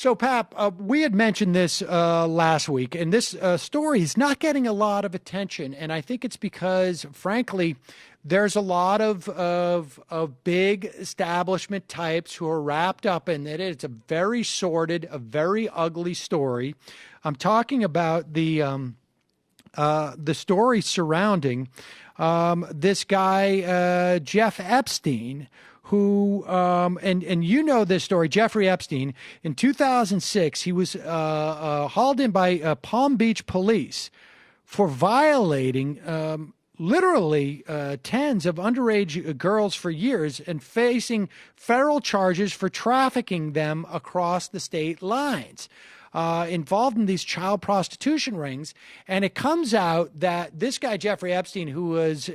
So, Pap, we had mentioned this last week, and this story is not getting a lot of attention. And I think it's because, frankly, there's a lot of big establishment types who are wrapped up in it. It's a very sordid, a very ugly story. I'm talking about the story surrounding this guy, Jeff Epstein, who, and you know this story, Jeffrey Epstein. In 2006, he was hauled in by Palm Beach police for violating literally tens of underage girls for years and facing federal charges for trafficking them across the state lines. Involved in these child prostitution rings. And it comes out that this guy, Jeffrey Epstein, who was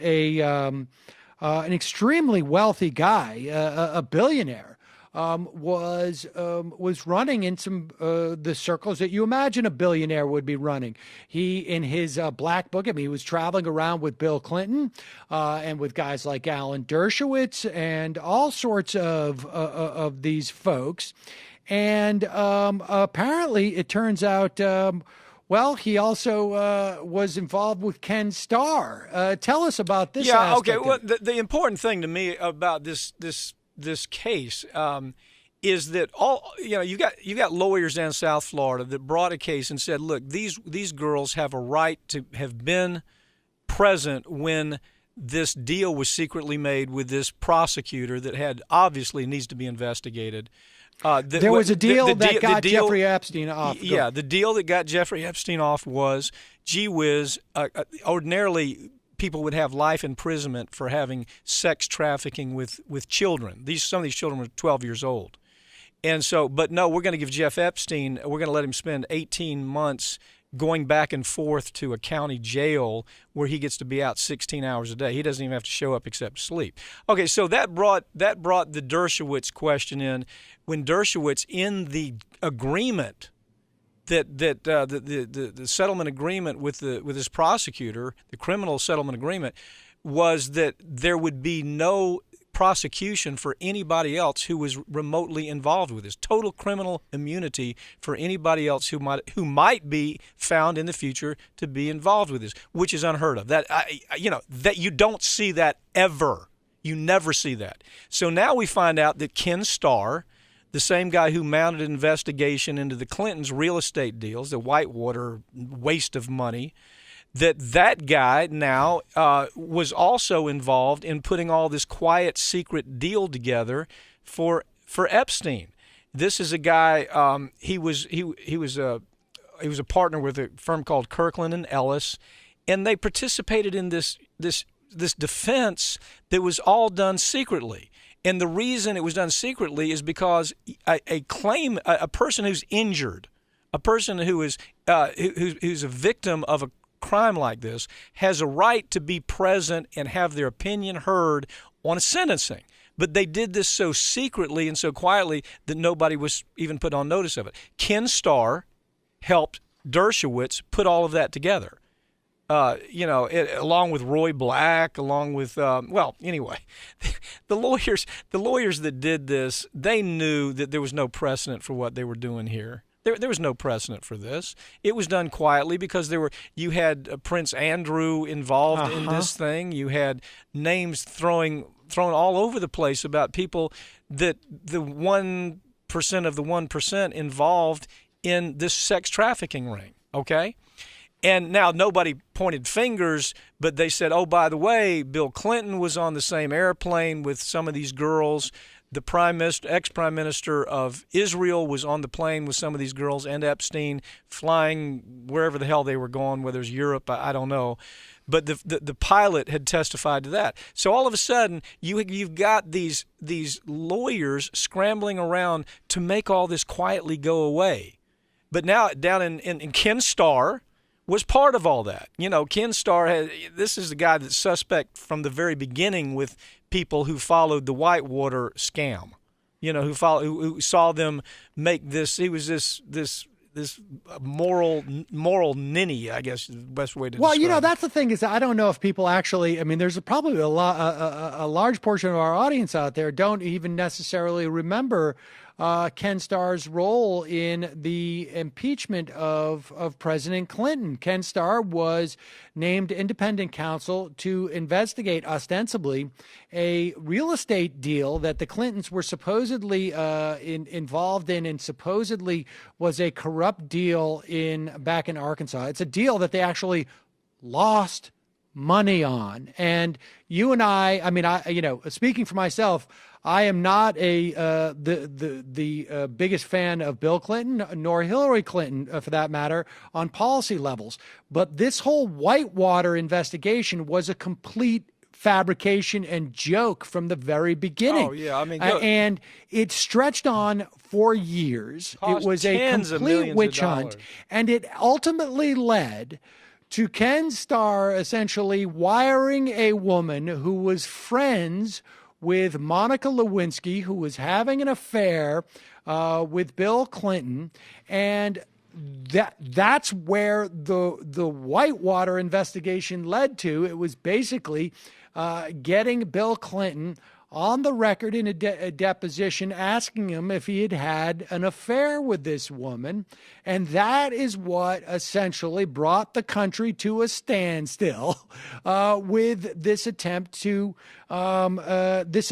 an extremely wealthy guy, a billionaire, was running in some the circles that you imagine a billionaire would be running. He, in his black book, I mean, he was traveling around with Bill Clinton and with guys like Alan Dershowitz and all sorts of these folks. And apparently, it turns out, he also was involved with Ken Starr. Tell us about this. Yeah, okay. Well, the important thing to me about this case is that you got lawyers down South Florida that brought a case and said, look, these girls have a right to have been present when this deal was secretly made with this prosecutor that had obviously needs to be investigated. There was a deal that got Jeffrey Epstein off. Yeah, the deal that got Jeffrey Epstein off was, gee whiz, ordinarily people would have life imprisonment for having sex trafficking with children. Some of these children were 12 years old. And so, but no, we're going to give Jeff Epstein, we're going to let him spend 18 months going back and forth to a county jail where he gets to be out 16 hours a day. He doesn't even have to show up except sleep. Okay, so that brought the Dershowitz question in, when Dershowitz, in the agreement the settlement agreement with his prosecutor, the criminal settlement agreement, was that there would be no prosecution for anybody else who was remotely involved with this. Total criminal immunity for anybody else who might be found in the future to be involved with this, which is unheard of. That you don't see that ever. You never see that. So now we find out that Ken Starr, the same guy who mounted an investigation into the Clintons' real estate deals, the Whitewater waste of money, that guy now was also involved in putting all this quiet, secret deal together for Epstein. This is a guy. He was a partner with a firm called Kirkland and Ellis, and they participated in this defense that was all done secretly. And the reason it was done secretly is because a person who's injured, a person who is who's a victim of a crime like this, has a right to be present and have their opinion heard on a sentencing. But they did this so secretly and so quietly that nobody was even put on notice of it. Ken Starr helped Dershowitz put all of that together. Along with Roy Black, along with anyway, the lawyers that did this, they knew that there was no precedent for what they were doing here. There was no precedent for this. It was done quietly because you had Prince Andrew involved in this thing. You had names thrown all over the place about people that the 1% of the 1% involved in this sex trafficking ring. Okay. And now nobody pointed fingers, but they said, oh, by the way, Bill Clinton was on the same airplane with some of these girls. The ex-prime minister of Israel was on the plane with some of these girls, and Epstein, flying wherever the hell they were going, whether it's Europe, I don't know. But the pilot had testified to that. So all of a sudden, you've got these lawyers scrambling around to make all this quietly go away. But now down in Ken Starr was part of all that. Ken Starr this is the guy that's suspect from the very beginning with people who followed the Whitewater scam. Who saw them make this. He was this moral ninny, I guess is the best way to describe it. That's the thing is I don't know if people actually, there's probably a large portion of our audience out there don't even necessarily remember Ken Starr's role in the impeachment of President Clinton. Ken Starr was named independent counsel to investigate, ostensibly, a real estate deal that the Clintons were supposedly involved in, and supposedly was a corrupt deal back in Arkansas. It's a deal that they actually lost money on. And you and I mean, speaking for myself, I am not the biggest fan of Bill Clinton, nor Hillary Clinton, for that matter, on policy levels. But this whole Whitewater investigation was a complete fabrication and joke from the very beginning. Oh, yeah. I mean, and it stretched on for years. It was a complete witch hunt. And it ultimately led to Ken Starr essentially wiring a woman who was friends with Monica Lewinsky, who was having an affair with Bill Clinton. And that's where the Whitewater investigation led to. It was basically getting Bill Clinton on the record in a deposition, asking him if he had had an affair with this woman. And that is what essentially brought the country to a standstill with this attempt to impeach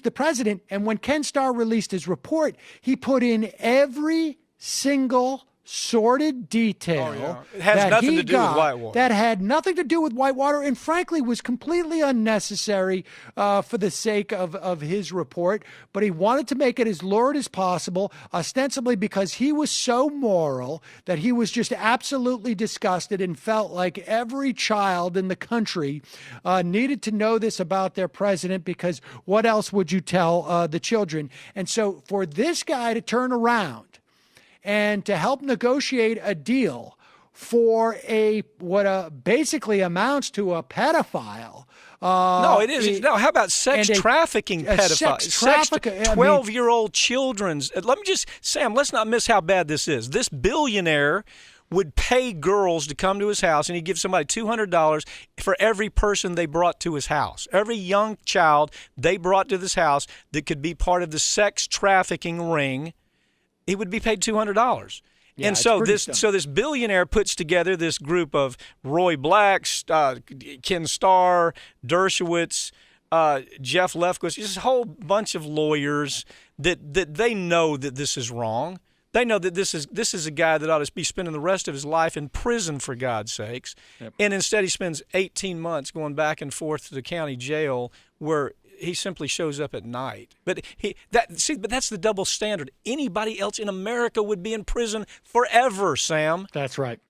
the president. And when Ken Starr released his report, he put in every single sordid detail It has that nothing he to do with Whitewater. that had nothing to do with Whitewater, and frankly was completely unnecessary for the sake of his report. But he wanted to make it as lurid as possible, ostensibly because he was so moral that he was just absolutely disgusted and felt like every child in the country needed to know this about their president, because what else would you tell the children? And so for this guy to turn around and to help negotiate a deal for what basically amounts to a pedophile. No, it is. No, how about sex trafficking pedophiles? Sex 12-year-old children's. Let me just, Sam, let's not miss how bad this is. This billionaire would pay girls to come to his house, and he'd give somebody $200 for every person they brought to his house. Every young child they brought to this house that could be part of the sex trafficking ring, he would be paid $200. Yeah, and so this billionaire puts together this group of Roy Blacks, Ken Starr, Dershowitz, Jeff Lefkowitz, just a whole bunch of lawyers that they know that this is wrong. They know that this is a guy that ought to be spending the rest of his life in prison, for God's sakes. Yep. And instead he spends 18 months going back and forth to the county jail where he simply shows up at night. But that's the double standard. Anybody else in America would be in prison forever, Sam. That's right.